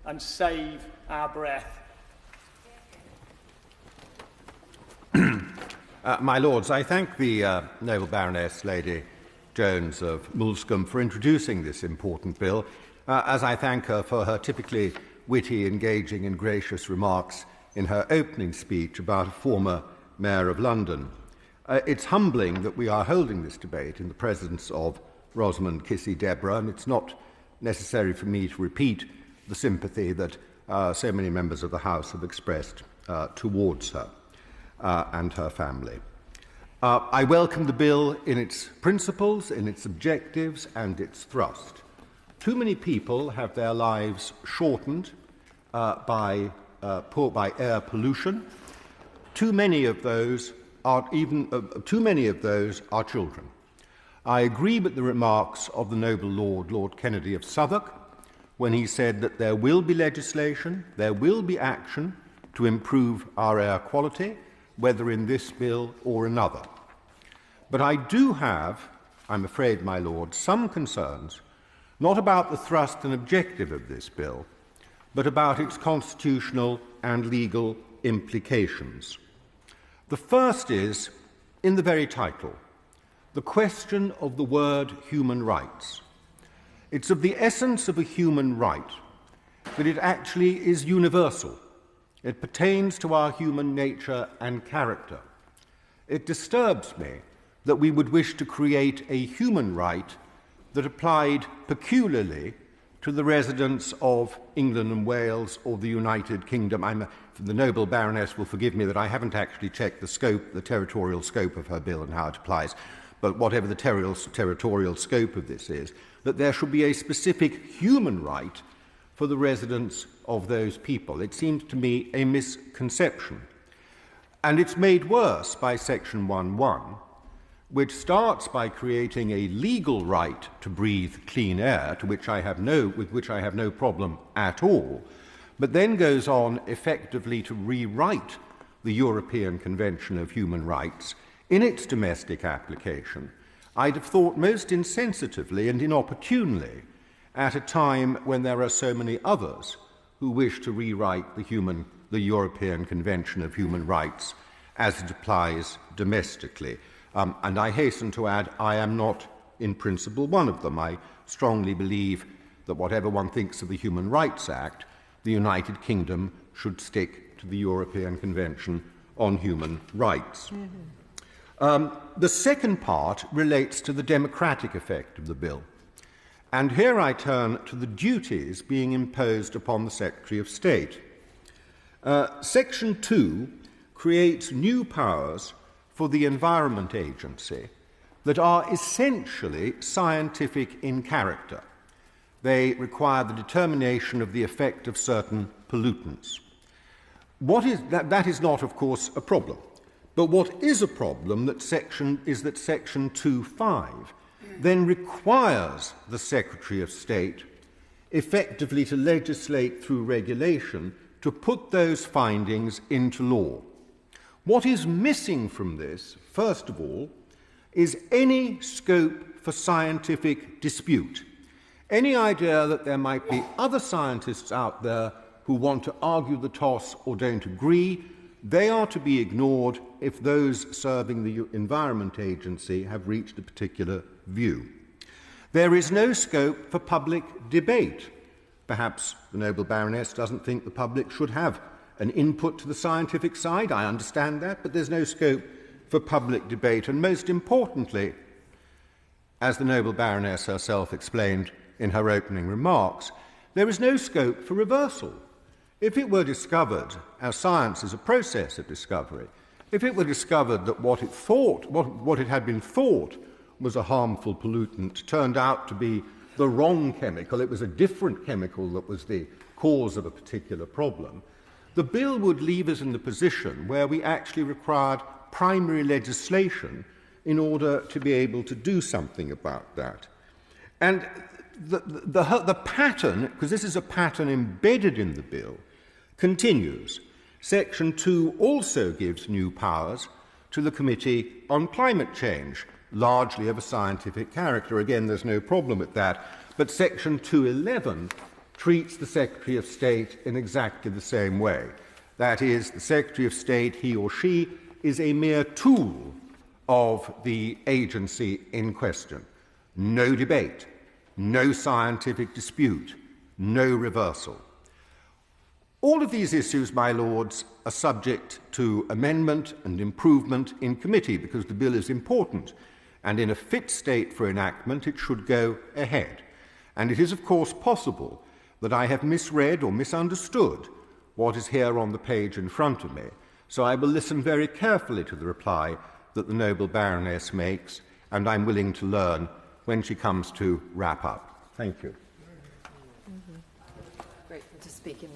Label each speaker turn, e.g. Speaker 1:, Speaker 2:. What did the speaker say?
Speaker 1: and save our breath.
Speaker 2: My Lords, I thank the Noble Baroness Lady Jones of Moulscombe for introducing this important bill, as I thank her for her typically witty, engaging and gracious remarks in her opening speech about a former Mayor of London. It's humbling that we are holding this debate in the presence of Rosamond Kissy-Debrah, and it's not necessary for me to repeat the sympathy that so many members of the House have expressed towards her and her family. I welcome the bill in its principles, in its objectives and its thrust. Too many people have their lives shortened by air pollution. Too many of those are children. I agree with the remarks of the noble Lord Kennedy of Southwark, when he said that there will be legislation, there will be action to improve our air quality, whether in this bill or another. But I do have, I'm afraid, my Lord, some concerns, not about the thrust and objective of this bill, but about its constitutional and legal implications. The first is, in the very title, the question of the word human rights. It's of the essence of a human right that it actually is universal. It pertains to our human nature and character. It disturbs me that we would wish to create a human right that applied peculiarly to the residents of England and Wales or the United Kingdom. The noble Baroness will forgive me that I haven't actually checked the territorial scope of her bill and how it applies, but whatever the territorial scope of this is, that there should be a specific human right for the residents of those people. It seems to me a misconception. And it's made worse by Section 1.1, which starts by creating a legal right to breathe clean air, with which I have no problem at all, but then goes on effectively to rewrite the European Convention of Human Rights in its domestic application, I'd have thought most insensitively and inopportunely, at a time when there are so many others who wish to rewrite the European Convention of Human Rights as it applies domestically. And I hasten to add, I am not, in principle, one of them. I strongly believe that whatever one thinks of the Human Rights Act, the United Kingdom should stick to the European Convention on Human Rights. The second part relates to the democratic effect of the bill. And here I turn to the duties being imposed upon the Secretary of State. Section 2 creates new powers for the Environment Agency that are essentially scientific in character. They require the determination of the effect of certain pollutants. That is not, of course, a problem. But what is a problem is that Section 2.5 then requires the Secretary of State effectively to legislate through regulation to put those findings into law. What is missing from this, first of all, is any scope for scientific dispute. Any idea that there might be other scientists out there who want to argue the toss or don't agree, they are to be ignored if those serving the Environment Agency have reached a particular view. There is no scope for public debate. Perhaps the noble Baroness doesn't think the public should have an input to the scientific side. I understand that, but there's no scope for public debate. And most importantly, as the noble Baroness herself explained in her opening remarks, there is no scope for reversal. If it were discovered, as science is a process of discovery, if it were discovered that what it had been thought was a harmful pollutant turned out to be the wrong chemical, it was a different chemical that was the cause of a particular problem, the bill would leave us in the position where we actually required primary legislation in order to be able to do something about that. And the pattern, because this is a pattern embedded in the bill, continues. Section 2 also gives new powers to the Committee on Climate Change, largely of a scientific character. Again, there's no problem with that. But Section 211 treats the Secretary of State in exactly the same way. That is, the Secretary of State, he or she, is a mere tool of the agency in question. No debate, no scientific dispute, no reversal. All of these issues, my Lords, are subject to amendment and improvement in committee because the bill is important, and in a fit state for enactment it should go ahead. And it is, of course, possible that I have misread or misunderstood what is here on the page in front of me, so I will listen very carefully to the reply that the noble Baroness makes, and I'm willing to learn when she comes to wrap up. Thank you.
Speaker 3: Grateful to speak in the